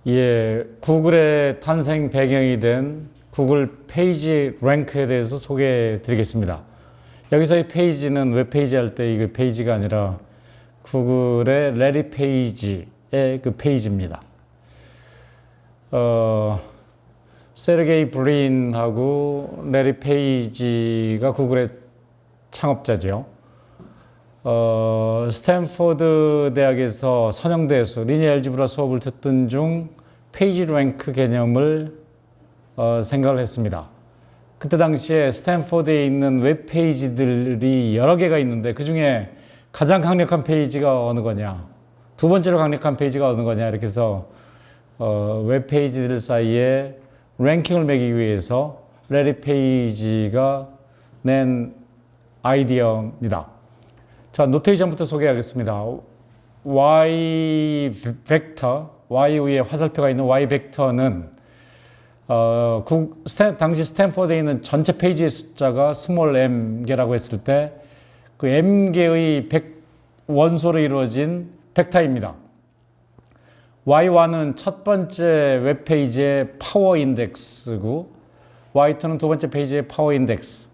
예, 구글의 탄생 배경이 된 구글 페이지 랭크에 대해서 소개해 드리겠습니다. 여기서 이 페이지는 웹페이지 할 때 이 페이지가 아니라 구글의 레리 페이지의 그 페이지입니다. 세르게이 브린하고 레리 페이지가 구글의 창업자죠. 스탠포드 대학에서 선형대에서 리니어 알지브라 수업을 듣던 중 페이지 랭크 개념을 생각을 했습니다. 그때 당시에 스탠포드에 있는 웹페이지들이 여러 개가 있는데 그 중에 가장 강력한 페이지가 어느 거냐, 두 번째로 강력한 페이지가 어느 거냐, 이렇게 해서 웹페이지들 사이에 랭킹을 매기기 위해서 레리 페이지가 낸 아이디어입니다. 자, 노테이션부터 소개하겠습니다. Y 벡터, Y 위에 화살표가 있는 Y 벡터는 당시 스탠포드에 있는 전체 페이지의 숫자가 스몰 m개라고 했을 때 그 m개의 원소로 이루어진 벡터입니다. Y1은 첫 번째 웹페이지의 파워 인덱스고 Y2는 두 번째 페이지의 파워 인덱스,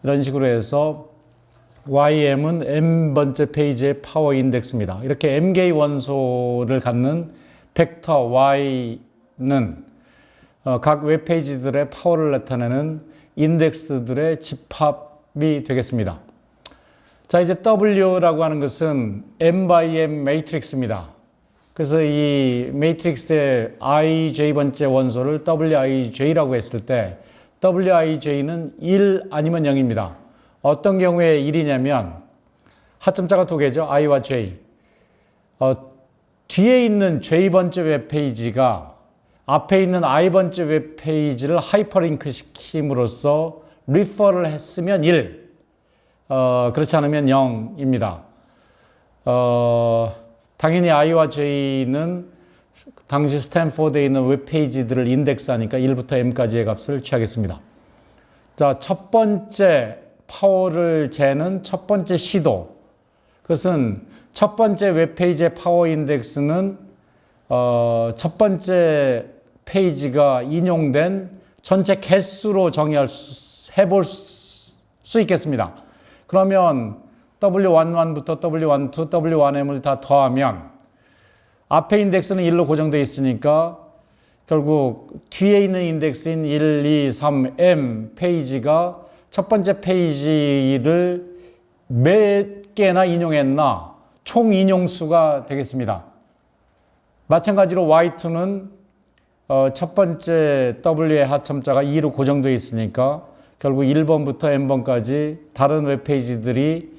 이런 식으로 해서 YM은 m번째 페이지의 파워 인덱스입니다. 이렇게 m개의 원소를 갖는 벡터 Y는 각 웹페이지들의 파워를 나타내는 인덱스들의 집합이 되겠습니다. 자, 이제 W라고 하는 것은 m by m 매트릭스입니다. 그래서 이 매트릭스의 ij번째 원소를Wij라고 했을 때 Wij는 1 아니면 0입니다. 어떤 경우에 1이냐면 하점자가 두 개죠. i와 j. 뒤에 있는 j번째 웹페이지가 앞에 있는 i번째 웹페이지를 하이퍼링크 시킴으로써 리퍼를 했으면 1, 그렇지 않으면 0입니다. 당연히 i와 j는 당시 스탠포드에 있는 웹페이지들을 인덱스하니까 1부터 m까지의 값을 취하겠습니다. 자, 첫 번째 파워를 재는 첫 번째 시도, 그것은 첫 번째 웹페이지의 파워 인덱스는 첫 번째 페이지가 인용된 전체 개수로 해볼 수 있겠습니다. 그러면 W11부터 W12, W1M을 다 더하면 앞에 인덱스는 1로 고정되어 있으니까 결국 뒤에 있는 인덱스인 1, 2, 3, M 페이지가 첫 번째 페이지를 몇 개나 인용했나, 총 인용수가 되겠습니다. 마찬가지로 Y2는 첫 번째 W의 하첨자가 2로 고정되어 있으니까 결국 1번부터 M번까지 다른 웹페이지들이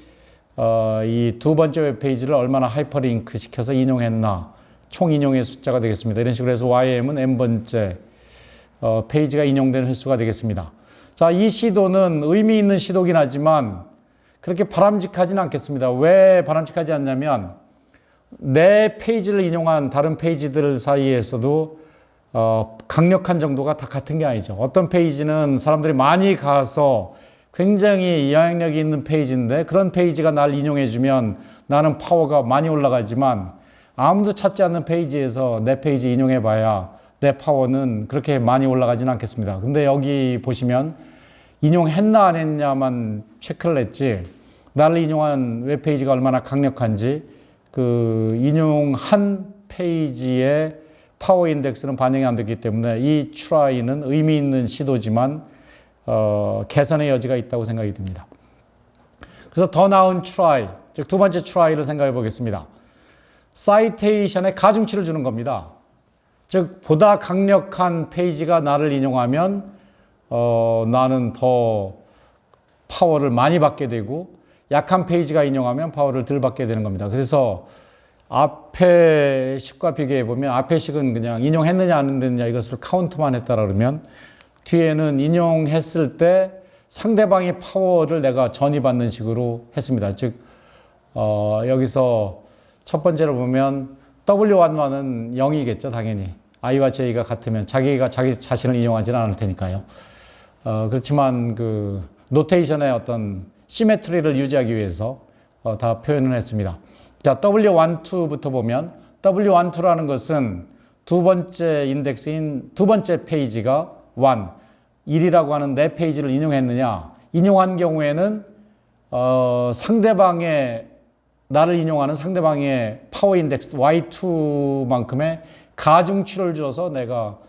이 두 번째 웹페이지를 얼마나 하이퍼링크 시켜서 인용했나, 총 인용의 숫자가 되겠습니다. 이런 식으로 해서 YM은 M번째 페이지가 인용된 횟수가 되겠습니다. 자, 이 시도는 의미 있는 시도긴 하지만 그렇게 바람직하지는 않겠습니다. 왜 바람직하지 않냐면 내 페이지를 인용한 다른 페이지들 사이에서도 강력한 정도가 다 같은 게 아니죠. 어떤 페이지는 사람들이 많이 가서 굉장히 영향력이 있는 페이지인데 그런 페이지가 날 인용해주면 나는 파워가 많이 올라가지만 아무도 찾지 않는 페이지에서 내 페이지 인용해봐야 내 파워는 그렇게 많이 올라가지는 않겠습니다. 근데 여기 보시면 인용했나 안 했냐만 체크를 했지 나를 인용한 웹페이지가 얼마나 강력한지 그 인용한 페이지의 파워 인덱스는 반영이 안 됐기 때문에 이 try는 의미 있는 시도지만 개선의 여지가 있다고 생각이 듭니다. 그래서 더 나은 try, 즉 두 번째 try를 생각해 보겠습니다. 사이테이션에 가중치를 주는 겁니다. 즉 보다 강력한 페이지가 나를 인용하면 나는 더 파워를 많이 받게 되고 약한 페이지가 인용하면 파워를 덜 받게 되는 겁니다. 그래서 앞에 식과 비교해 보면 앞에 식은 그냥 인용했느냐 안 했느냐 이것을 카운트만 했다 그러면 뒤에는 인용했을 때 상대방의 파워를 내가 전이받는 식으로 했습니다. 즉 여기서 첫 번째로 보면 W11은 0이겠죠. 당연히 I와 J가 같으면 자기가 자기 자신을 인용하지는 않을 테니까요. 그렇지만 그 노테이션의 어떤 시메트리를 유지하기 위해서 다 표현을 했습니다. 자, W12부터 보면 W12라는 것은 두 번째 인덱스인 두 번째 페이지가 1이라고 하는 내 페이지를 인용했느냐? 인용한 경우에는 상대방의 나를 인용하는 상대방의 파워 인덱스 Y2만큼의 가중치를 줘서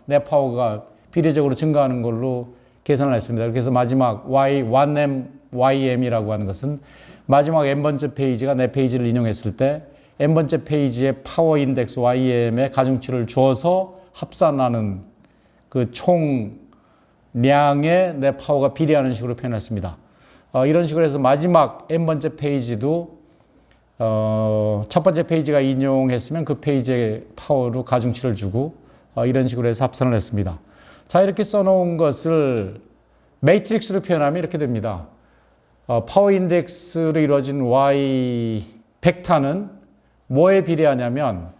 내 파워가 비례적으로 증가하는 걸로 계산을 했습니다. 그래서 마지막 Y1M, YM이라고 하는 것은 마지막 n번째 페이지가 내 페이지를 인용했을 때 n번째 페이지의 파워 인덱스 YM의 가중치를 줘서 합산하는 그 총량에 내 파워가 비례하는 식으로 표현했습니다. 이런 식으로 해서 마지막 n번째 페이지도 첫 번째 페이지가 인용했으면 그 페이지의 파워로 가중치를 주고 이런 식으로 해서 합산을 했습니다. 자, 이렇게 써놓은 것을 매트릭스로 표현하면 이렇게 됩니다. 파워 인덱스로 이루어진 Y 벡터는 뭐에 비례하냐면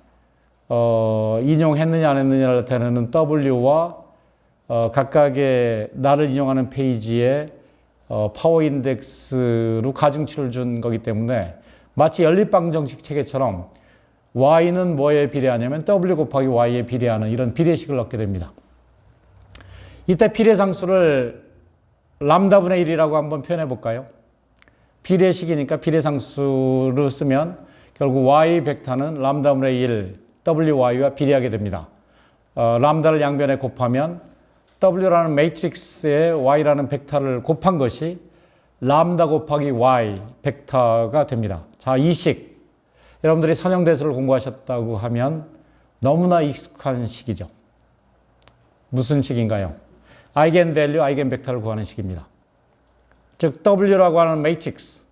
인용했느냐 안 했느냐를 나타내는 W와 각각의 나를 인용하는 페이지에 파워 인덱스로 가중치를 준 거기 때문에 마치 연립방정식 체계처럼 Y는 뭐에 비례하냐면 W 곱하기 Y에 비례하는 이런 비례식을 얻게 됩니다. 이때 비례상수를 람다분의 1이라고 한번 표현해 볼까요? 비례식이니까 비례상수로 쓰면 결국 Y 벡터는 람다분의 1 WY와 비례하게 됩니다. 람다를 양변에 곱하면 W라는 매트릭스에 Y라는 벡터를 곱한 것이 람다 곱하기 Y 벡터가 됩니다. 자, 이 식. 여러분들이 선형대수를 공부하셨다고 하면 너무나 익숙한 식이죠. 무슨 식인가요? 아이겐밸류, 아이겐벡터를 구하는 식입니다. 즉 W라고 하는 매트릭스,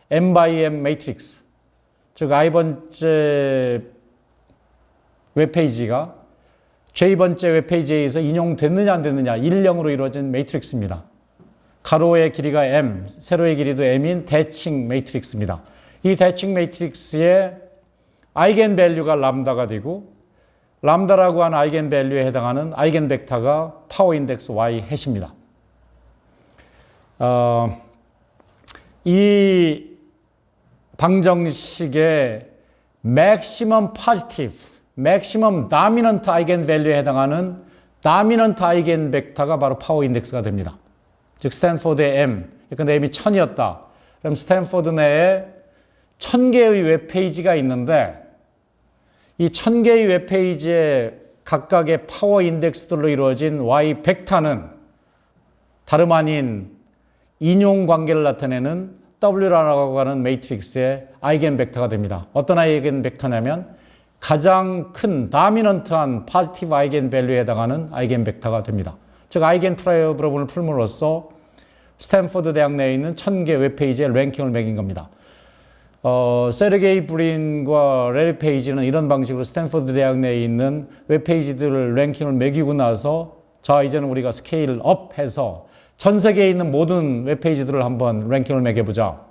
M by M 매트릭스, 즉 I번째 웹페이지가 J번째 웹페이지에 의해서 인용됐느냐 안 됐느냐 1, 0으로 이루어진 매트릭스입니다. 가로의 길이가 M, 세로의 길이도 M인 대칭 매트릭스입니다. 이 대칭 매트릭스의 아이겐밸류가 람다가 되고 람다라고 하는 아이겐밸류에 해당하는 아이겐벡터가 파워 인덱스 Y 해시입니다. 이 방정식의 maximum positive, maximum dominant 아이겐밸류에 해당하는 dominant 아이겐벡터가 바로 파워 인덱스가 됩니다. 즉 스탠포드의 M, 근데 M이 1000이었다. 그럼 스탠포드 내에 1000개의 웹페이지가 있는데 이 1000개의 웹페이지의 각각의 파워 인덱스들로 이루어진 Y 벡터는 다름 아닌 인용 관계를 나타내는 W라고 하는 매트릭스의 아이겐벡터가 됩니다. 어떤 아이겐벡터냐면 가장 큰 다미넌트한 파지티브 아이겐밸류에 해당하는 아이겐벡터가 됩니다. 즉 아이겐 프로블럼을 풀므로써 스탠포드 대학 내에 있는 1000개 웹페이지의 랭킹을 매긴 겁니다. 세르게이 브린과 레리 페이지는 이런 방식으로 스탠포드 대학 내에 있는 웹페이지들을 랭킹을 매기고 나서 자, 이제는 우리가 스케일 업 해서 전 세계에 있는 모든 웹페이지들을 한번 랭킹을 매겨보자.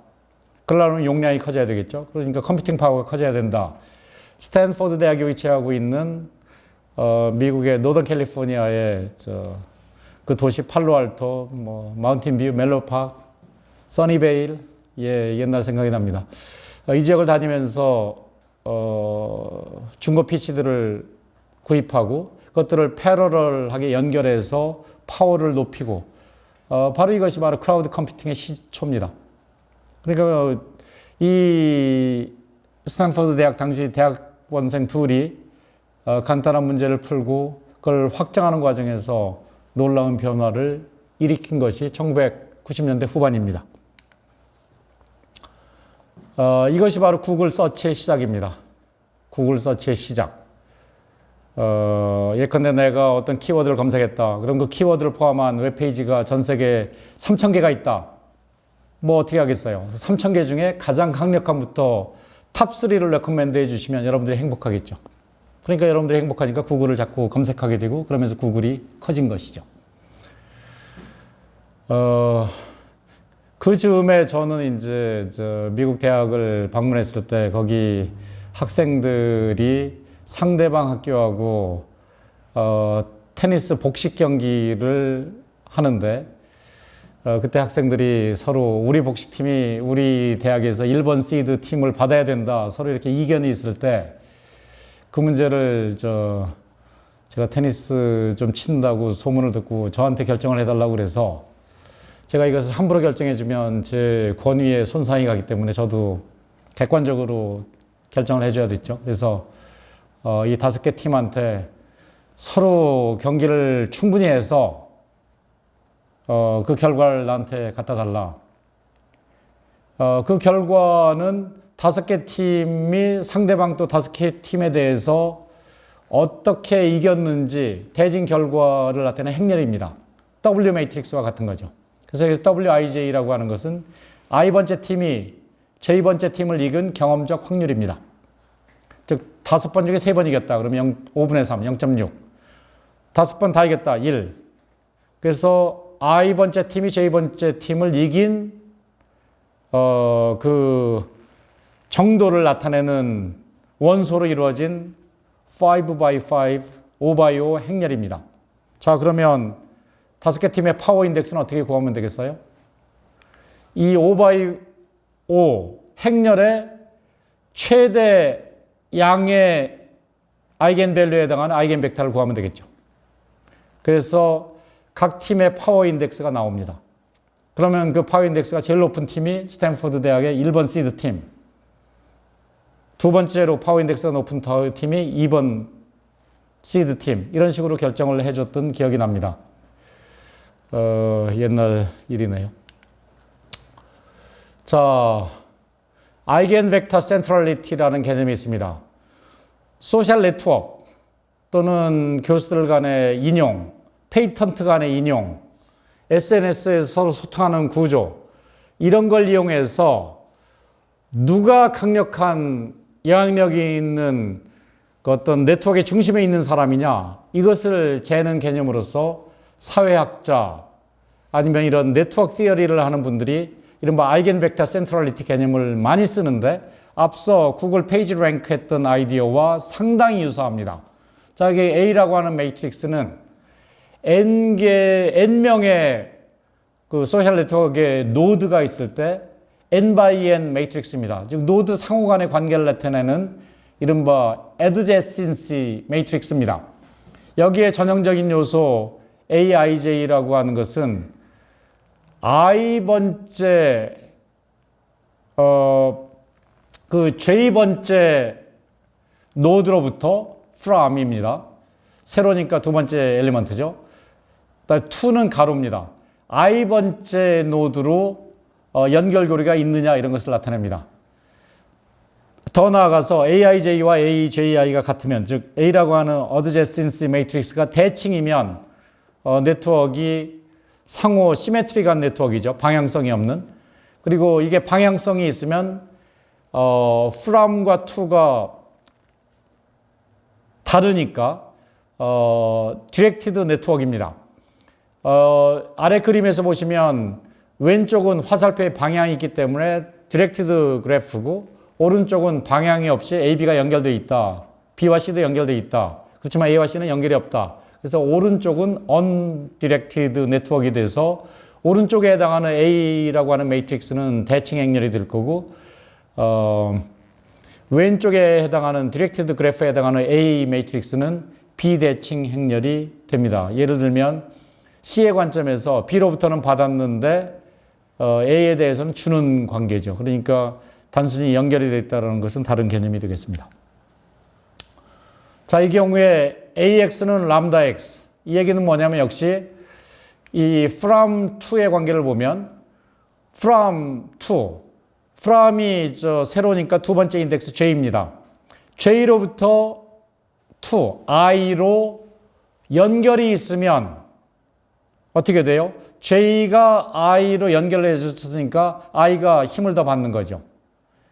그러려면 용량이 커져야 되겠죠. 그러니까 컴퓨팅 파워가 커져야 된다. 스탠포드 대학이 위치하고 있는 미국의 노던 캘리포니아의 그 도시 팔로알토, 마운틴뷰, 멜로파크, 써니베일, 옛날 생각이 납니다. 이 지역을 다니면서 중고 PC들을 구입하고 그것들을 패러럴하게 연결해서 파워를 높이고 바로 이것이 바로 클라우드 컴퓨팅의 시초입니다. 그러니까 이 스탠포드 대학 당시 대학원생 둘이 간단한 문제를 풀고 그걸 확장하는 과정에서 놀라운 변화를 일으킨 것이 1990년대 후반입니다. 이것이 바로 구글 서치의 시작입니다. 구글 서치의 시작. 예컨대 내가 어떤 키워드를 검색했다. 그럼 그 키워드를 포함한 웹페이지가 전 세계에 3,000개가 있다. 뭐 어떻게 하겠어요? 3,000개 중에 가장 강력한부터 탑3를 레코멘드 해주시면 여러분들이 행복하겠죠. 그러니까 여러분들이 행복하니까 구글을 자꾸 검색하게 되고 그러면서 구글이 커진 것이죠. 그 즈음에 저는 이제 미국 대학을 방문했을 때 거기 학생들이 상대방 학교하고 테니스 복식 경기를 하는데 그때 학생들이 서로 우리 복식팀이 우리 대학에서 1번 시드 팀을 받아야 된다. 서로 이렇게 이견이 있을 때 그 문제를 제가 테니스 좀 친다고 소문을 듣고 저한테 결정을 해달라고 그래서 제가 이것을 함부로 결정해주면 제 권위에 손상이 가기 때문에 저도 객관적으로 결정을 해줘야 됐죠. 그래서 이 5개 팀한테 서로 경기를 충분히 해서 그 결과를 나한테 갖다 달라. 그 결과는 5개 팀이 상대방 또 5개 팀에 대해서 어떻게 이겼는지 대진 결과를 나타내는 행렬입니다. W 매트릭스와 같은 거죠. 그래서 WIJ라고 하는 것은 I번째 팀이 J번째 팀을 이긴 경험적 확률입니다. 즉 5번 중에 3번 이겼다. 그러면 5분의 3, 0.6. 5번 다 이겼다. 1. 그래서 I번째 팀이 J번째 팀을 이긴 그 정도를 나타내는 원소로 이루어진 5x5, 5x5 행렬입니다. 자, 그러면 5개 팀의 파워 인덱스는 어떻게 구하면 되겠어요? 이 5x5 행렬의 최대 양의 아이겐밸류에 해당하는 아이겐벡터를 구하면 되겠죠. 그래서 각 팀의 파워 인덱스가 나옵니다. 그러면 그 파워 인덱스가 제일 높은 팀이 스탠포드 대학의 1번 시드 팀, 두 번째로 파워 인덱스가 높은 팀이 2번 시드 팀, 이런 식으로 결정을 해줬던 기억이 납니다. 옛날 일이네요. 자, 아이겐벡터 센트럴리티라는 개념이 있습니다. 소셜 네트워크 또는 교수들 간의 인용, 페이턴트 간의 인용, SNS에서 서로 소통하는 구조, 이런 걸 이용해서 누가 강력한 영향력이 있는 그 어떤 네트워크의 중심에 있는 사람이냐, 이것을 재는 개념으로서 사회학자 아니면 이런 네트워크 티어리를 하는 분들이 이른바 아이겐벡터 센트럴리티 개념을 많이 쓰는데 앞서 구글 페이지 랭크 했던 아이디어와 상당히 유사합니다. 자, 이게 A라고 하는 매트릭스는 N명의 그 소셜 네트워크의 노드가 있을 때 N by N 매트릭스입니다. 즉, 노드 상호 간의 관계를 나타내는 이른바 adjacency 매트릭스입니다. 여기에 전형적인 요소 AIJ라고 하는 것은 I번째 그 J번째 노드로부터 from입니다. 세로니까 두 번째 엘리먼트죠. 2는 가로입니다. I번째 노드로 연결고리가 있느냐, 이런 것을 나타냅니다. 더 나아가서 AIJ와 AJI가 같으면, 즉 A라고 하는 adjacency 매트릭스가 대칭이면 네트워크가 상호 시메트리한 네트워크이죠. 방향성이 없는. 그리고 이게 방향성이 있으면 from과 to가 다르니까 디렉티드 네트워크입니다. 아래 그림에서 보시면 왼쪽은 화살표의 방향이 있기 때문에 디렉티드 그래프고, 오른쪽은 방향이 없이 A, B가 연결되어 있다. B와 C도 연결되어 있다. 그렇지만 A와 C는 연결이 없다. 그래서 오른쪽은 undirected 네트워크에 대해서 오른쪽에 해당하는 A라고 하는 매트릭스는 대칭 행렬이 될 거고, 왼쪽에 해당하는 디렉티드 그래프에 해당하는 A 매트릭스는 비대칭 행렬이 됩니다. 예를 들면 C의 관점에서 B로부터는 받았는데 A에 대해서는 주는 관계죠. 그러니까 단순히 연결이 되어 있다는 것은 다른 개념이 되겠습니다. 자, 이 경우에 AX는 람다 X. 이 얘기는 뭐냐면 역시 이 from to의 관계를 보면 from to, from이 세로니까 두 번째 인덱스 J입니다. J로부터 to, I로 연결이 있으면 어떻게 돼요? J가 I로 연결을 해줬으니까 I가 힘을 더 받는 거죠.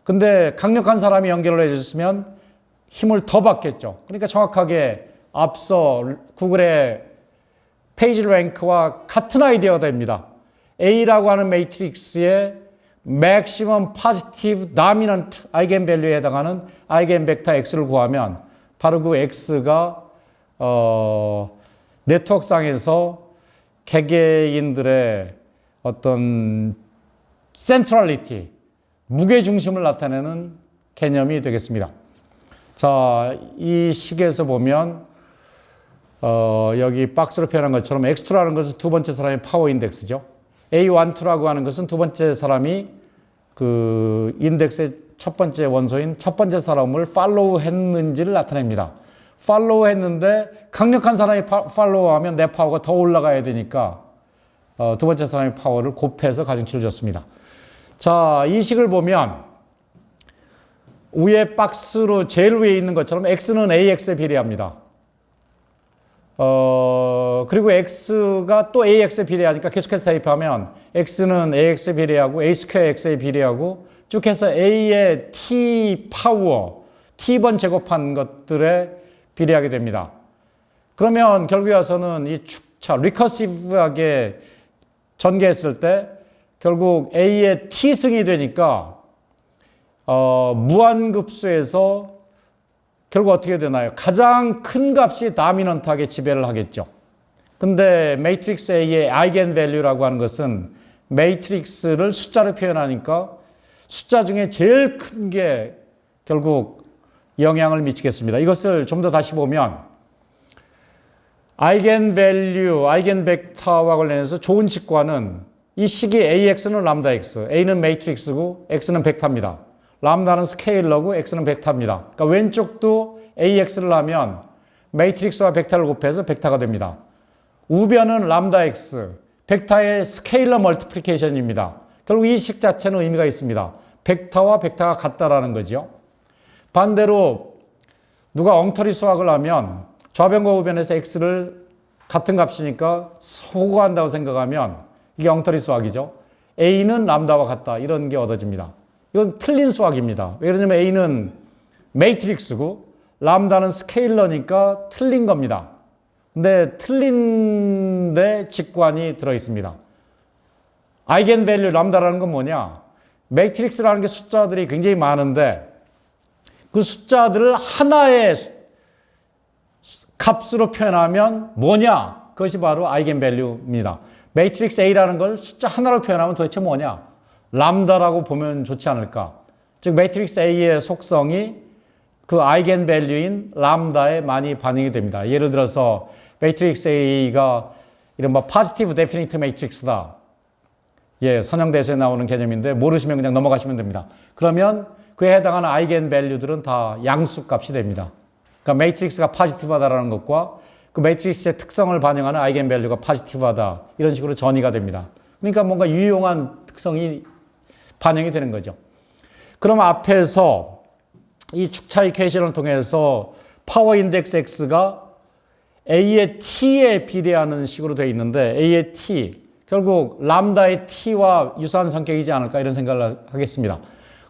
근데 강력한 사람이 연결을 해줬으면 힘을 더 받겠죠. 그러니까 정확하게 앞서 구글의 페이지 랭크와 같은 아이디어가 됩니다. A라고 하는 매트릭스의 maximum positive dominant eigenvalue에 해당하는 아이겐벡터 X를 구하면 바로 그 X가 네트워크상에서 개개인들의 어떤 센트럴리티, 무게중심을 나타내는 개념이 되겠습니다. 자, 이 식에서 보면 여기 박스로 표현한 것처럼 X2라는 것은 두 번째 사람의 파워 인덱스죠. A12라고 하는 것은 두 번째 사람이 그 인덱스의 첫 번째 원소인 첫 번째 사람을 팔로우 했는지를 나타냅니다. 팔로우 했는데 강력한 사람이 팔로우하면 내 파워가 더 올라가야 되니까 두 번째 사람의 파워를 곱해서 가중치를 줬습니다. 자, 이 식을 보면 위에 박스로 제일 위에 있는 것처럼 X는 AX에 비례합니다. 그리고 X가 또 AX에 비례하니까 계속해서 대입하면 X는 AX에 비례하고 A 스퀘어 X에 비례하고 쭉 해서 A의 T 파워, T번 제곱한 것들에 비례하게 됩니다. 그러면 결국에 와서는 이 축차, 리커시브하게 전개했을 때 결국 A의 T승이 되니까 무한급수에서 결국 어떻게 되나요? 가장 큰 값이 다미넌트하게 지배를 하겠죠. 근데 매트릭스 A의 아이겐밸류라고 하는 것은 매트릭스를 숫자로 표현하니까 숫자 중에 제일 큰 게 결국 영향을 미치겠습니다. 이것을 좀 더 다시 보면 아이겐밸류, 아이겐벡터와 관련해서 좋은 직관은 이 식이 AX는 람다 X, A는 매트릭스고 X는 벡터입니다. 람다는 스케일러고 X는 벡터입니다. 그러니까 왼쪽도 AX를 하면 매트릭스와 벡터를 곱해서 벡터가 됩니다. 우변은 람다 X, 벡터의 스케일러 멀티플리케이션입니다. 결국 이 식 자체는 의미가 있습니다. 벡터와 벡터가 같다라는 거죠. 반대로 누가 엉터리 수학을 하면 좌변과 우변에서 X를 같은 값이니까 소거한다고 생각하면 이게 엉터리 수학이죠. A는 람다와 같다 이런 게 얻어집니다. 이건 틀린 수학입니다. 왜 그러냐면 A는 매트릭스고 람다는 스케일러니까 틀린 겁니다. 근데 틀린데 직관이 들어있습니다. 아이겐밸류 람다라는 건 뭐냐? 매트릭스라는 게 숫자들이 굉장히 많은데 그 숫자들을 하나의 값으로 표현하면 뭐냐? 그것이 바로 아이겐밸류입니다. 매트릭스 A라는 걸 숫자 하나로 표현하면 도대체 뭐냐? 람다라고 보면 좋지 않을까? 즉 매트릭스 A의 속성이 그 아이겐밸류인 람다에 많이 반영이 됩니다. 예를 들어서 매트릭스 A가 이른바 포지티브 데피니트 매트릭스다. 예, 선형대수에 나오는 개념인데 모르시면 그냥 넘어가시면 됩니다. 그러면 그에 해당하는 아이겐밸류들은 다 양수값이 됩니다. 그러니까 매트릭스가 포지티브하다라는 것과 그 매트릭스의 특성을 반영하는 아이겐밸류가 포지티브하다 이런 식으로 전이가 됩니다. 그러니까 뭔가 유용한 특성이 반영이 되는 거죠. 그럼 앞에서 이 축차 이퀘이션을 통해서 파워 인덱스 X가 A의 T에 비례하는 식으로 되어 있는데 A의 T, 결국 람다의 T와 유사한 성격이지 않을까 이런 생각을 하겠습니다.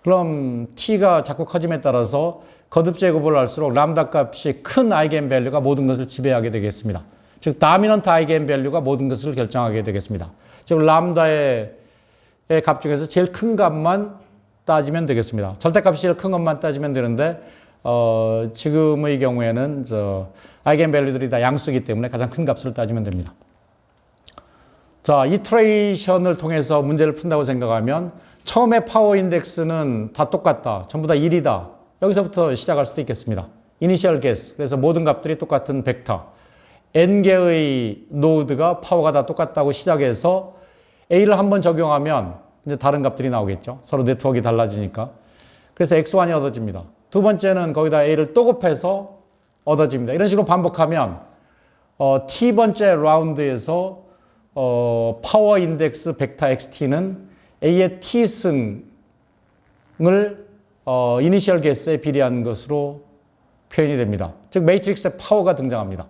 그럼 T가 자꾸 커짐에 따라서 거듭 제곱을 할수록 람다 값이 큰 아이겐밸류가 모든 것을 지배하게 되겠습니다. 즉 다미넌트 아이겐밸류가 모든 것을 결정하게 되겠습니다. 즉 람다의 값 중에서 제일 큰 값만 따지면 되겠습니다. 절대값이 제일 큰 것만 따지면 되는데 지금의 경우에는 아이겐밸류들이 다 양수이기 때문에 가장 큰 값을 따지면 됩니다. 자, 이터레이션을 통해서 문제를 푼다고 생각하면 처음에 파워 인덱스는 다 똑같다. 전부 다 1이다. 여기서부터 시작할 수도 있겠습니다. 이니셜 게스. 그래서 모든 값들이 똑같은 벡터. n개의 노드가 파워가 다 똑같다고 시작해서 A를 한번 적용하면 이제 다른 값들이 나오겠죠. 서로 네트워크가 달라지니까. 그래서 X1이 얻어집니다. 두 번째는 거기다 A를 또 곱해서 얻어집니다. 이런 식으로 반복하면 T번째 라운드에서 파워 인덱스 벡터 XT는 A의 T승을 이니셜 게스에 비례한 것으로 표현이 됩니다. 즉 매트릭스의 파워가 등장합니다.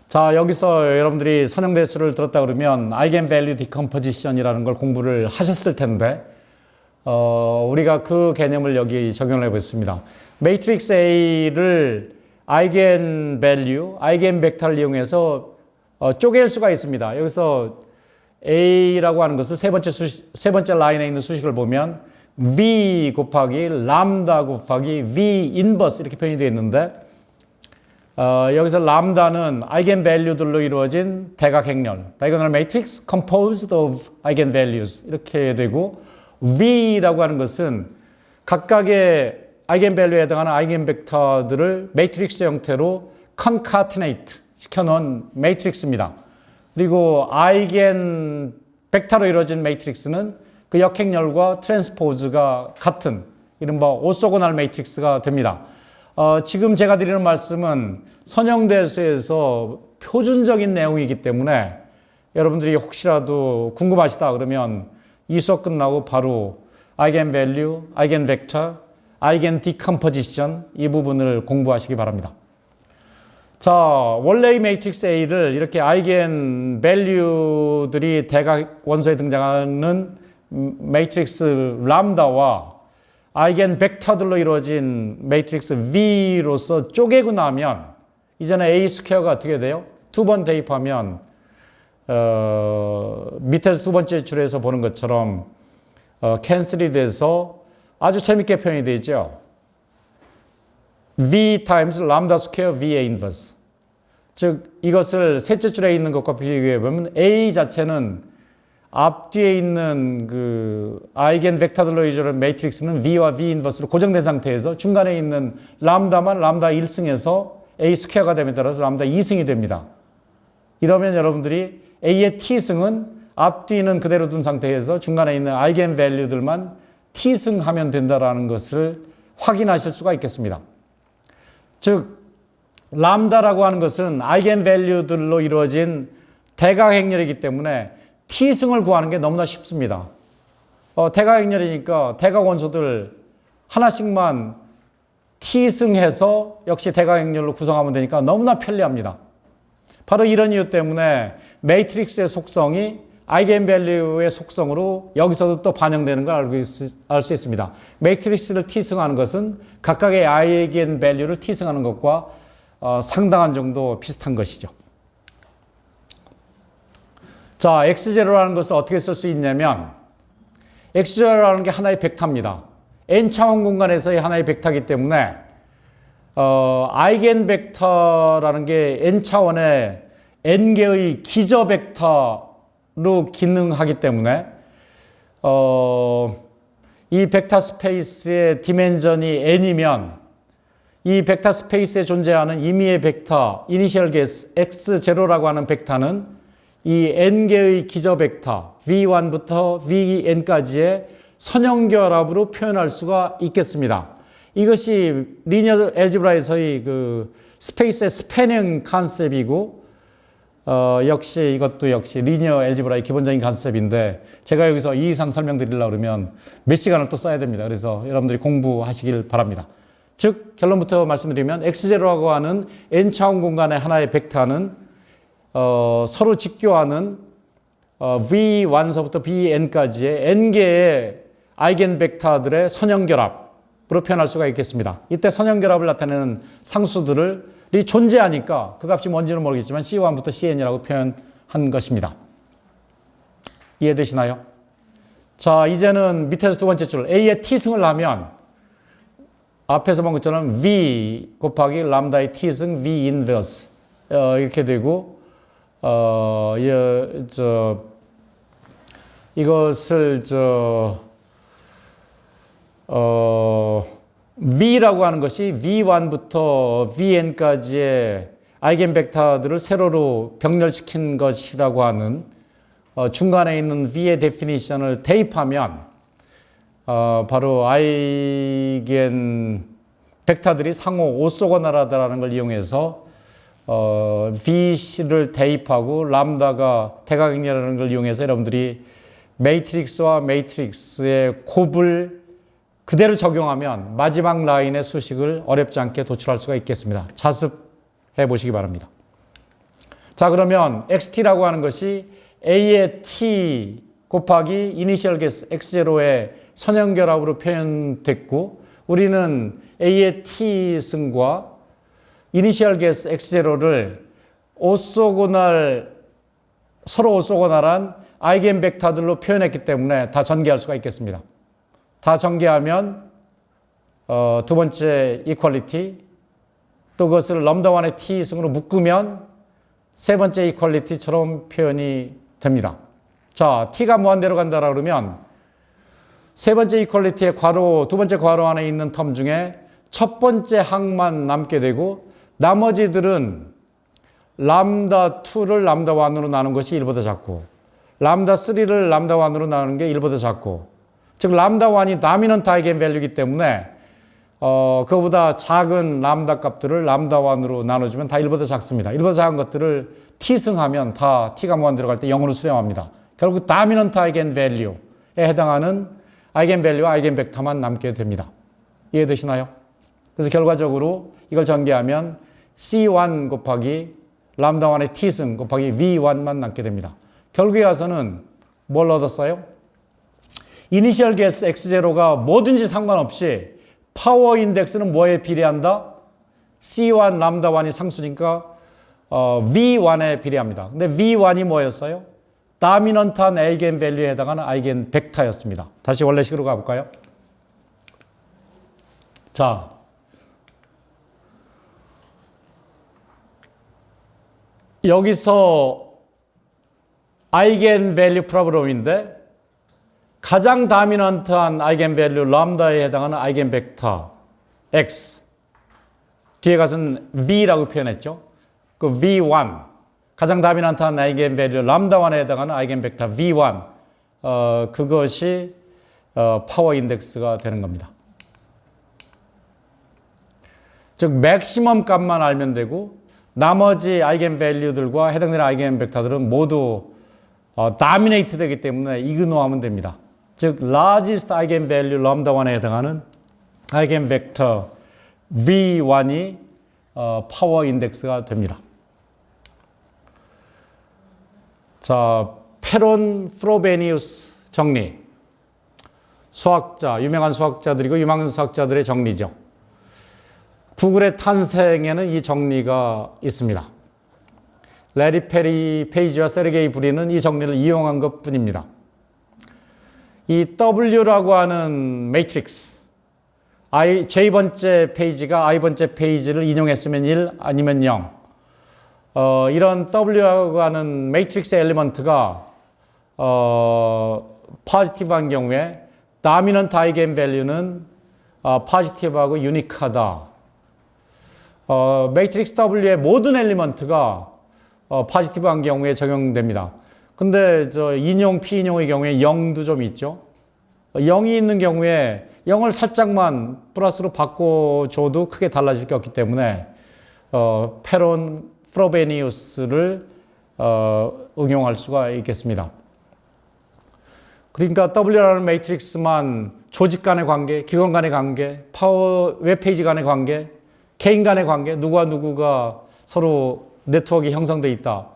자, 여기서 여러분들이 선형대수를 들었다 그러면 아이겐밸류 디컴포지션이라는 걸 공부를 하셨을 텐데 우리가 그 개념을 여기 적용을 해보겠습니다. 매트릭스 A를 아이겐밸류, 아이겐벡터를 이용해서 쪼갤 수가 있습니다. 여기서 A라고 하는 것을 세 번째 라인에 있는 수식을 보면 V 곱하기 람다 곱하기 V 인버스 이렇게 표현이 되어 있는데 여기서 람다는 아이겐밸류들로 이루어진 대각행렬, 다이고널 매트릭스 composed of eigenvalues 이렇게 되고 V라고 하는 것은 각각의 아이겐밸류에 해당하는 아이겐벡터들을 매트릭스 형태로 concatenate 시켜놓은 매트릭스입니다. 그리고 아이겐 벡터로 이루어진 매트릭스는 그 역행열과 트랜스포즈가 같은 이른바 오소고날 매트릭스가 됩니다. 지금 제가 드리는 말씀은 선형대수에서 표준적인 내용이기 때문에 여러분들이 혹시라도 궁금하시다 그러면 이 수업 끝나고 바로 아이겐 밸류, 아이겐 벡터, 아이겐 디컴포지션 이 부분을 공부하시기 바랍니다. 자, 원래의 매트릭스 A를 이렇게 아이겐 밸류들이 대각 원소에 등장하는 매트릭스 람다와 아이겐 벡터들로 이루어진 매트릭스 V로서 쪼개고 나면 이제는 A 스퀘어가 어떻게 돼요? 두 번 대입하면 밑에서 두 번째 줄에서 보는 것처럼 캔슬이 돼서 아주 재밌게 표현이 되죠. V times lambda square V의 inverse. 즉 이것을 셋째 줄에 있는 것과 비교해 보면 A 자체는 앞뒤에 있는 그 아이겐 벡터들로 이루어진 매트릭스는 V와 V 인버스로 고정된 상태에서 중간에 있는 람다만 람다 1승에서 A 스퀘어가 됨에 따라서 람다 2승이 됩니다. 이러면 여러분들이 A의 T승은 앞뒤는 그대로 둔 상태에서 중간에 있는 아이겐 밸류들만 T승하면 된다라는 것을 확인하실 수가 있겠습니다. 즉 람다라고 하는 것은 아이겐 밸류들로 이루어진 대각 행렬이기 때문에 T승을 구하는 게 너무나 쉽습니다. 대각 행렬이니까 대각 원소들 하나씩만 T승해서 역시 대각 행렬로 구성하면 되니까 너무나 편리합니다. 바로 이런 이유 때문에 매트릭스의 속성이 아이겐밸류의 속성으로 여기서도 또 반영되는 걸 알 수 있습니다. 매트릭스를 T승하는 것은 각각의 아이겐밸류를 T승하는 것과 상당한 정도 비슷한 것이죠. 자, X0라는 것을 어떻게 쓸 수 있냐면 X0라는 게 하나의 벡터입니다. n차원 공간에서의 하나의 벡터이기 때문에 아이겐 벡터라는 게 n차원의 n개의 기저 벡터로 기능하기 때문에 이 벡터 스페이스의 디멘전이 n이면 이 벡터 스페이스에 존재하는 임의의 벡터 이니셜 게스 x0라고 하는 벡터는 이 n개의 기저 벡터 v1부터 vn까지의 선형결합으로 표현할 수가 있겠습니다. 이것이 리니어 엘지브라에서의 그 스페이스의 스패닝 컨셉이고 역시 이것도 역시 리니어 엘지브라의 기본적인 컨셉인데 제가 여기서 이 이상 설명드리려고 그러면 몇 시간을 또 써야 됩니다. 그래서 여러분들이 공부하시길 바랍니다. 즉 결론부터 말씀드리면 x0라고 하는 n차원 공간의 하나의 벡터는 서로 직교하는 v1서부터 vn까지의 n개의 아이겐 벡터들의 선형결합으로 표현할 수가 있겠습니다. 이때 선형결합을 나타내는 상수들이 존재하니까 그 값이 뭔지는 모르겠지만 C1부터 CN이라고 표현한 것입니다. 이해되시나요? 자, 이제는 밑에서 두 번째 줄 A의 T승을 하면 앞에서 본 것처럼 V 곱하기 람다의 T승 V 인버스 이렇게 되고 이것을 V라고 하는 것이 V1부터 Vn까지의 아이겐 벡터들을 세로로 병렬시킨 것이라고 하는 중간에 있는 V의 데피니션을 대입하면 바로 아이겐 벡터들이 상호 오소고널하다라는 걸 이용해서 V를 대입하고 람다가 대각행렬이라는 걸 이용해서 여러분들이 매트릭스와 매트릭스의 곱을 그대로 적용하면 마지막 라인의 수식을 어렵지 않게 도출할 수가 있겠습니다. 자습해 보시기 바랍니다. 자, 그러면 XT라고 하는 것이 A의 T 곱하기 이니셜 게스 X0의 선형결합으로 표현됐고 우리는 A의 T승과 이니셜 게스 X0를 서로 오소고널한 아이겐 벡터들로 표현했기 때문에 다 전개할 수가 있겠습니다. 다 전개하면 두 번째 이퀄리티 또 그것을 럼다1의 T승으로 묶으면 세 번째 이퀄리티처럼 표현이 됩니다. 자, T가 무한대로 간다라 그러면 세 번째 이퀄리티의 괄호, 두 번째 괄호 안에 있는 텀 중에 첫 번째 항만 남게 되고 나머지들은 람다 2를 람다 1으로 나눈 것이 1보다 작고 람다 3를 람다 1으로 나누는 게 1보다 작고 즉 람다 1이 다미넌트 아이겐 밸류이기 때문에 그거보다 작은 람다 값들을 람다 1으로 나눠주면 다 1보다 작습니다. 1보다 작은 것들을 t승하면 다 t가 무한 들어갈 때 0으로 수렴합니다. 결국 다미넌트 아이겐 밸류에 해당하는 아이겐 밸류, 아이겐 벡터만 남게 됩니다. 이해되시나요? 그래서 결과적으로 이걸 전개하면 C1 곱하기 람다 1의 t승 곱하기 V1만 남게 됩니다. 결국에 가서는 뭘 얻었어요? 이니셜 게스 x0가 뭐든지 상관없이 파워 인덱스는 뭐에 비례한다? C1 람다 1이 상수니까 V1에 비례합니다. 근데 V1이 뭐였어요? 다미넌트한 아이겐 밸류에 해당하는 아이겐 벡터였습니다. 다시 원래식으로 가볼까요? 자, 여기서 아이겐 밸류 프로블럼인데 가장 다미넌트한 아이겐 밸류 람다에 해당하는 아이겐 벡터 x 뒤에 가서는 v라고 표현했죠. 그 v1 가장 다미넌트한 아이겐 밸류 람다 1에 해당하는 아이겐 벡터 v1 그것이 파워 인덱스가 되는 겁니다. 즉 맥시멈 값만 알면 되고 나머지 아이겐 밸류들과 해당되는 아이겐 벡터들은 모두 다미네이트 되기 때문에 이그노하면 됩니다. 즉 largest 아이겐 밸류 람다 1에 해당하는 아이겐 벡터 v1이 파워 인덱스가 됩니다. 자, 페론 프로베니우스 정리. 수학자, 유명한 수학자들이고 유망한 수학자들의 정리죠. 구글의 탄생에는 이 정리가 있습니다. 레리 페리 페이지와 세르게이 브린은 이 정리를 이용한 것 뿐입니다. 이 W라고 하는 매트릭스, J번째 페이지가 I번째 페이지를 인용했으면 1, 아니면 0. 이런 W라고 하는 매트릭스 엘리먼트가 포지티브한 경우에 다미넌트 아이겐 밸류는 포지티브하고 유니크하다. 매트릭스 W의 모든 엘리먼트가 포지티브한 경우에 적용됩니다. 근데 인용, 피인용의 경우에 0도 좀 있죠. 0이 있는 경우에 0을 살짝만 플러스로 바꿔줘도 크게 달라질 게 없기 때문에 페론 프로베니우스를 응용할 수가 있겠습니다. 그러니까 W라는 매트릭스만 조직 간의 관계, 기관 간의 관계, 파워 웹페이지 간의 관계, 개인 간의 관계, 누구가 서로 네트워크가 형성되어 있다.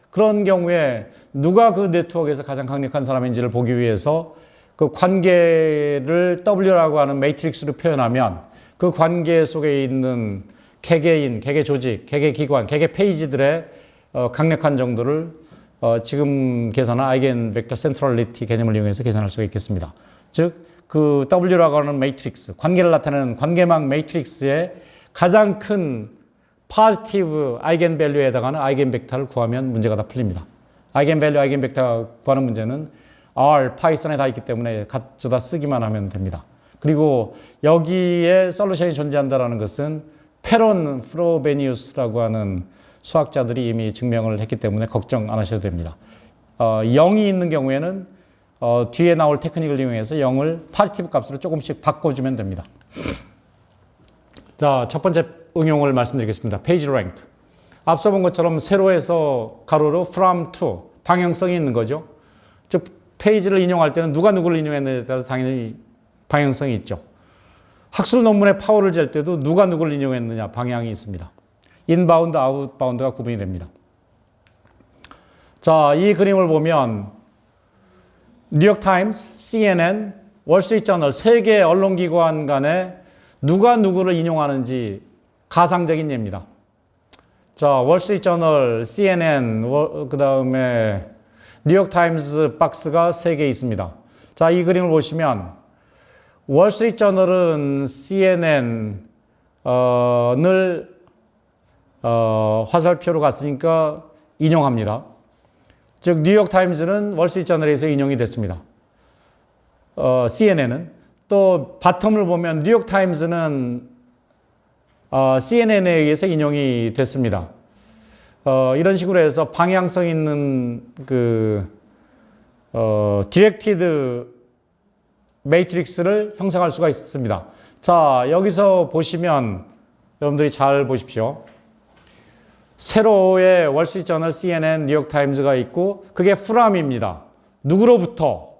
그런 경우에 누가 그 네트워크에서 가장 강력한 사람인지를 보기 위해서 그 관계를 W라고 하는 매트릭스로 표현하면 그 관계 속에 있는 개개인, 개개 조직, 개개 기관, 개개 페이지들의 강력한 정도를 지금 계산한 아이겐 벡터 센트럴리티 개념을 이용해서 계산할 수가 있겠습니다. 즉, 그 W라고 하는 매트릭스, 관계를 나타내는 관계망 매트릭스의 가장 큰 포지티브 아이겐 밸류에 해당하는 아이겐 벡터를 구하면 문제가 다 풀립니다. 아이겐 밸류, 아이겐 벡터 구하는 문제는 R, 파이썬에 다 있기 때문에 가져다 쓰기만 하면 됩니다. 그리고 여기에 솔루션이 존재한다는 것은 페론 프로베니우스라고 하는 수학자들이 이미 증명을 했기 때문에 걱정 안 하셔도 됩니다. 0이 있는 경우에는 뒤에 나올 테크닉을 이용해서 0을 포지티브 값으로 조금씩 바꿔주면 됩니다. 자, 첫 번째 응용을 말씀드리겠습니다. 페이지 랭크. 앞서 본 것처럼 세로에서 가로로 from to 방향성이 있는 거죠. 즉 페이지를 인용할 때는 누가 누구를 인용했느냐에 따라서 당연히 방향성이 있죠. 학술 논문의 파워를 잴 때도 누가 누구를 인용했느냐 방향이 있습니다. 인바운드, 아웃바운드가 구분이 됩니다. 자, 이 그림을 보면 뉴욕타임스, CNN, 월스트리트저널 세 개의 언론기관 간에 누가 누구를 인용하는지 가상적인 예입니다. 자, 월스트리트저널, CNN, 그 다음에 뉴욕타임스 박스가 3개 있습니다. 자, 이 그림을 보시면 월스트리트저널은 CNN을 화살표로 갔으니까 인용합니다. 즉 뉴욕타임즈는 월스트리트저널에서 인용이 됐습니다. CNN은 또 바텀을 보면 뉴욕타임즈는 CNN에 의해서 인용이 됐습니다. 이런 식으로 해서 방향성 있는 디렉티드 매트릭스를 형성할 수가 있습니다. 자, 여기서 보시면 여러분들이 잘 보십시오. 세로에 월스트리트저널, CNN, 뉴욕타임즈가 있고 그게 프람입니다. 누구로부터,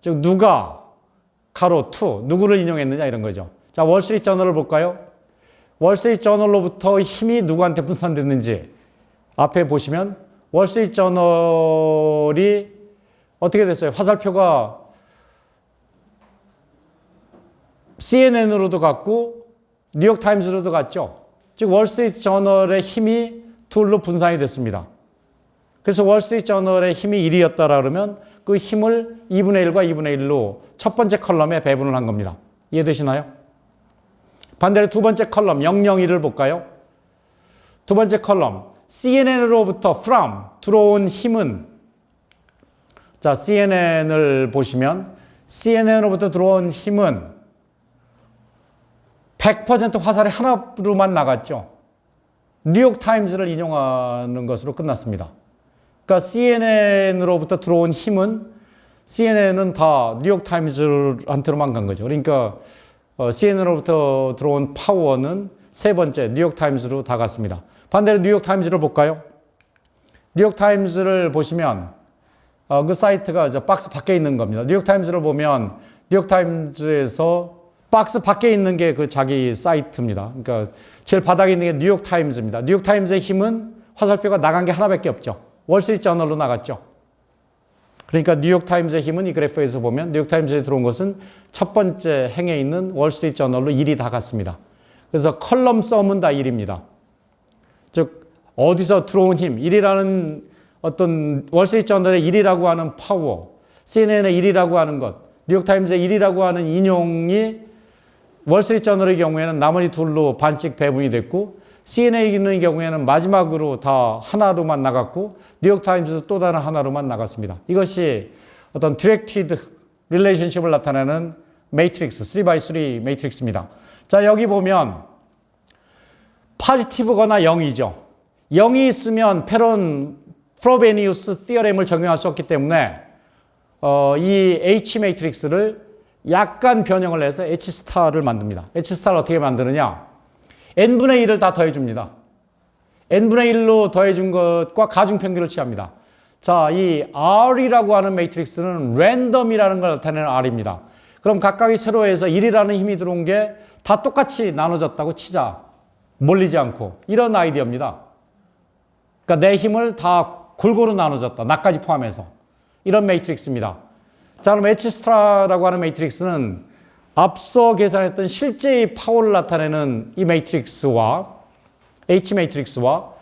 즉 누가 가로 to 누구를 인용했느냐 이런 거죠. 자, 월스트리트저널을 볼까요? 월스트리트저널로부터 힘이 누구한테 분산됐는지 앞에 보시면 월스트리트저널이 어떻게 됐어요? 화살표가 CNN으로도 갔고 뉴욕타임즈로도 갔죠. 즉 월스트리트저널의 힘이 둘로 분산이 됐습니다. 그래서 월스트리트저널의 힘이 1이었다 그러면 그 힘을 2분의 1과 2분의 1로 첫 번째 컬럼에 배분을 한 겁니다. 이해되시나요? 반대로 두 번째 컬럼 001을 볼까요? 두 번째 컬럼 CNN으로부터 from 들어온 힘은, 자, CNN을 보시면 CNN으로부터 들어온 힘은 100% 화살이 하나로만 나갔죠. 뉴욕타임즈를 인용하는 것으로 끝났습니다. 그러니까 CNN으로부터 들어온 힘은 CNN은 다 뉴욕타임즈한테로만 간 거죠. 그러니까 CNN으로부터 들어온 파워는 세 번째 뉴욕타임즈로 다 갔습니다. 반대로 뉴욕타임즈를 볼까요? 뉴욕타임즈를 보시면 그 사이트가 저 박스 밖에 있는 겁니다. 뉴욕타임즈를 보면 뉴욕타임즈에서 박스 밖에 있는 게 그 자기 사이트입니다. 그러니까 제일 바닥에 있는 게 뉴욕타임즈입니다. 뉴욕타임즈의 힘은 화살표가 나간 게 하나밖에 없죠. 월스트리트저널로 나갔죠. 그러니까 뉴욕타임즈의 힘은 이 그래프에서 보면 뉴욕타임즈에 들어온 것은 첫 번째 행에 있는 월스트리트저널로 1이 다 갔습니다. 그래서 컬럼 썸은 다 1입니다. 즉 어디서 들어온 힘, 1이라는 어떤 월스트리트저널의 1이라고 하는 파워, CNN의 1이라고 하는 것, 뉴욕타임즈의 1이라고 하는 인용이 월스트리트저널의 경우에는 나머지 둘로 반씩 배분이 됐고 CNN의 경우에는 마지막으로 다 하나로만 나갔고 뉴욕타임즈도 또 다른 하나로만 나갔습니다. 이것이 어떤 디렉티드 릴레이션십을 나타내는 매트릭스, 3x3 매트릭스입니다. 자, 여기 보면 포지티브거나 0이죠. 0이 있으면 페론 프로베니우스 티어렘을 적용할 수 없기 때문에 이 H 매트릭스를 약간 변형을 해서 H 스타를 만듭니다. H 스타를 어떻게 만드느냐? n분의 1을 다 더해줍니다. n분의 1로 더해준 것과 가중평균을 취합니다. 자, 이 R이라고 하는 매트릭스는 랜덤이라는 걸 나타내는 R입니다. 그럼 각각의 세로에서 1이라는 힘이 들어온 게 다 똑같이 나눠졌다고 치자. 몰리지 않고. 이런 아이디어입니다. 그러니까 내 힘을 다 골고루 나눠졌다. 나까지 포함해서. 이런 매트릭스입니다. 자, 그럼 H스타라고 하는 매트릭스는 앞서 계산했던 실제의 파워를 나타내는 이 매트릭스와 H 매트릭스와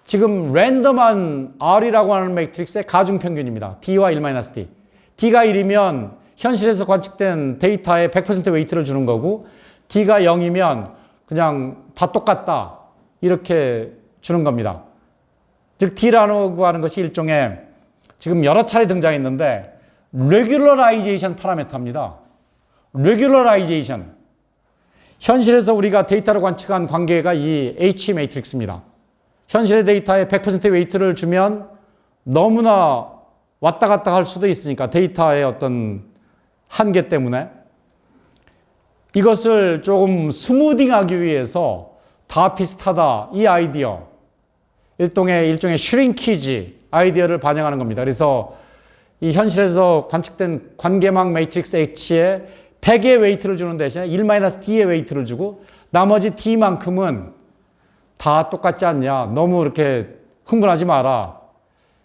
지금 랜덤한 R이라고 하는 매트릭스의 가중평균입니다. D와 1-D. D가 1이면 현실에서 관측된 데이터에 100% 웨이트를 주는 거고 D가 0이면 그냥 다 똑같다. 이렇게 주는 겁니다. 즉 D라고 하는 것이 일종의 지금 여러 차례 등장했는데 레귤러라이제이션 파라미터입니다. 레귤러라이제이션. 현실에서 우리가 데이터로 관측한 관계가 이 H 매트릭스입니다. 현실의 데이터에 100% 웨이트를 주면 너무나 왔다 갔다 할 수도 있으니까 데이터의 어떤 한계 때문에 이것을 조금 스무딩하기 위해서 다 비슷하다 이 아이디어 일종의 슈링키지 아이디어를 반영하는 겁니다. 그래서 이 현실에서 관측된 관계망 매트릭스 H에 100의 웨이트를 주는 대신에 1-D의 웨이트를 주고 나머지 D만큼은 다 똑같지 않냐. 너무 이렇게 흥분하지 마라.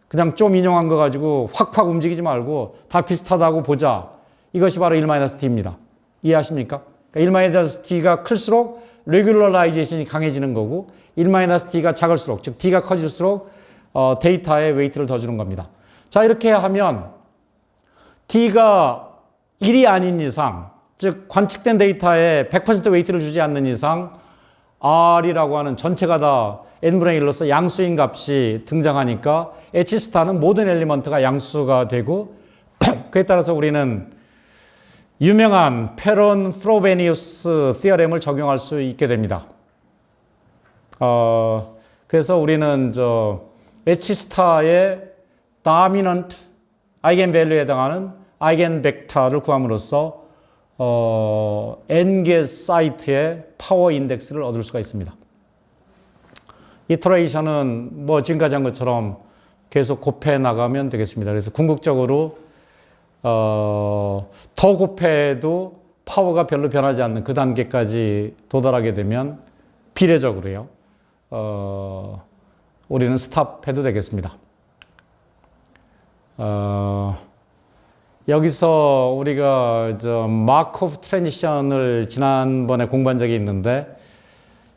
그냥 좀 인용한 거 가지고 확확 움직이지 말고 다 비슷하다고 보자. 이것이 바로 1-D입니다. 이해하십니까? 그러니까 1-D가 클수록 레귤러라이제이션이 강해지는 거고 1-D가 작을수록 즉 D가 커질수록 데이터에 웨이트를 더 주는 겁니다. 자, 이렇게 하면 D가 1이 아닌 이상, 즉 관측된 데이터에 100% 웨이트를 주지 않는 이상 R이라고 하는 전체가 다 n분의 1로서 양수인 값이 등장하니까 H스타는 모든 엘리먼트가 양수가 되고 그에 따라서 우리는 유명한 페론 프로베니우스 티어렘을 적용할 수 있게 됩니다. 그래서 우리는 H스타의 dominant 아이겐밸류에 해당하는 아이겐벡터를 구함으로써 n개 사이트의 파워 인덱스를 얻을 수가 있습니다. 이터레이션은 지금까지 한 것처럼 계속 곱해 나가면 되겠습니다. 그래서 궁극적으로 더 곱해도 파워가 별로 변하지 않는 그 단계까지 도달하게 되면 비례적으로요. 우리는 스탑해도 되겠습니다. 여기서 우리가 마코프 트랜지션을 지난번에 공부한 적이 있는데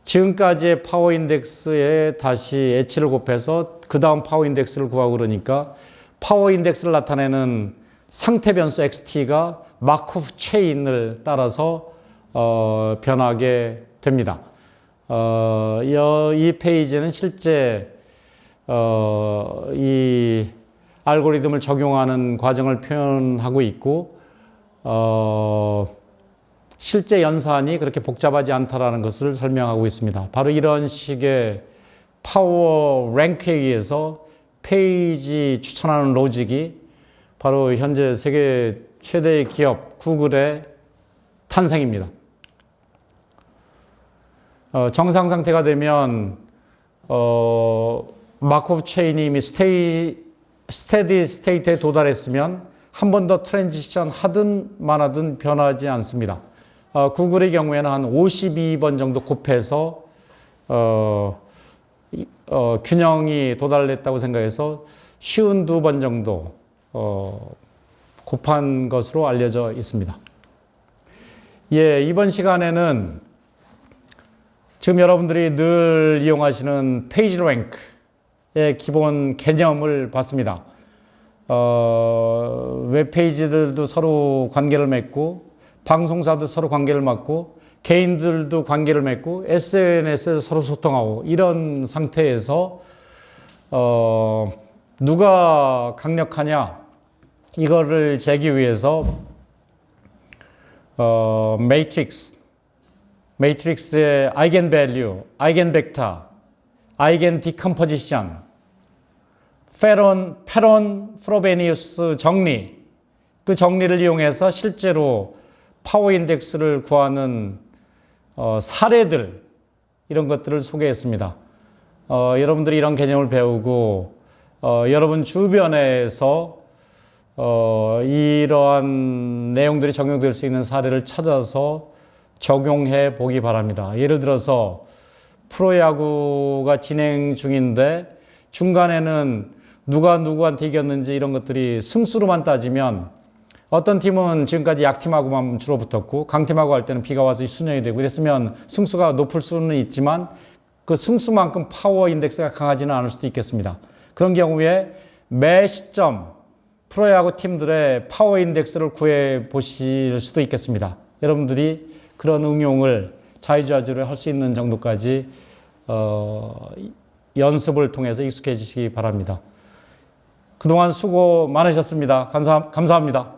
지금까지의 파워 인덱스에 다시 h를 곱해서 그 다음 파워 인덱스를 구하고 그러니까 파워 인덱스를 나타내는 상태 변수 xt가 마코프 체인을 따라서 변하게 됩니다. 이 페이지는 실제 이 알고리즘을 적용하는 과정을 표현하고 있고 실제 연산이 그렇게 복잡하지 않다라는 것을 설명하고 있습니다. 바로 이런 식의 파워 랭크에 의해서 페이지 추천하는 로직이 바로 현재 세계 최대의 기업 구글의 탄생입니다. 정상 상태가 되면 마코프 체인이 이미 스테디 스테이트에 도달했으면 한 번 더 트랜지션 하든 말하든 변하지 않습니다. 구글의 경우에는 한 52번 정도 곱해서 균형이 도달했다고 생각해서 쉬운 2번 정도 곱한 것으로 알려져 있습니다. 이번 시간에는 지금 여러분들이 늘 이용하시는 페이지 랭크의 기본 개념을 봤습니다. 웹페이지들도 서로 관계를 맺고 방송사도 서로 관계를 맺고 개인들도 관계를 맺고 SNS에서 서로 소통하고 이런 상태에서 누가 강력하냐 이거를 재기 위해서 매트릭스의 아이겐밸류, 아이겐벡터, 아이겐 디컴포지션, 페론 프로베니우스 정리, 그 정리를 이용해서 실제로 파워 인덱스를 구하는 사례들 이런 것들을 소개했습니다. 여러분들이 이런 개념을 배우고 여러분 주변에서 이러한 내용들이 적용될 수 있는 사례를 찾아서 적용해 보기 바랍니다. 예를 들어서 프로야구가 진행 중인데 중간에는 누가 누구한테 이겼는지 이런 것들이 승수로만 따지면 어떤 팀은 지금까지 약팀하고만 주로 붙었고 강팀하고 할 때는 비가 와서 순영이 되고 이랬으면 승수가 높을 수는 있지만 그 승수만큼 파워 인덱스가 강하지는 않을 수도 있겠습니다. 그런 경우에 매 시점 프로야구 팀들의 파워 인덱스를 구해 보실 수도 있겠습니다. 여러분들이 그런 응용을 자유자재로 할 수 있는 정도까지 연습을 통해서 익숙해지시기 바랍니다. 그동안 수고 많으셨습니다. 감사합니다.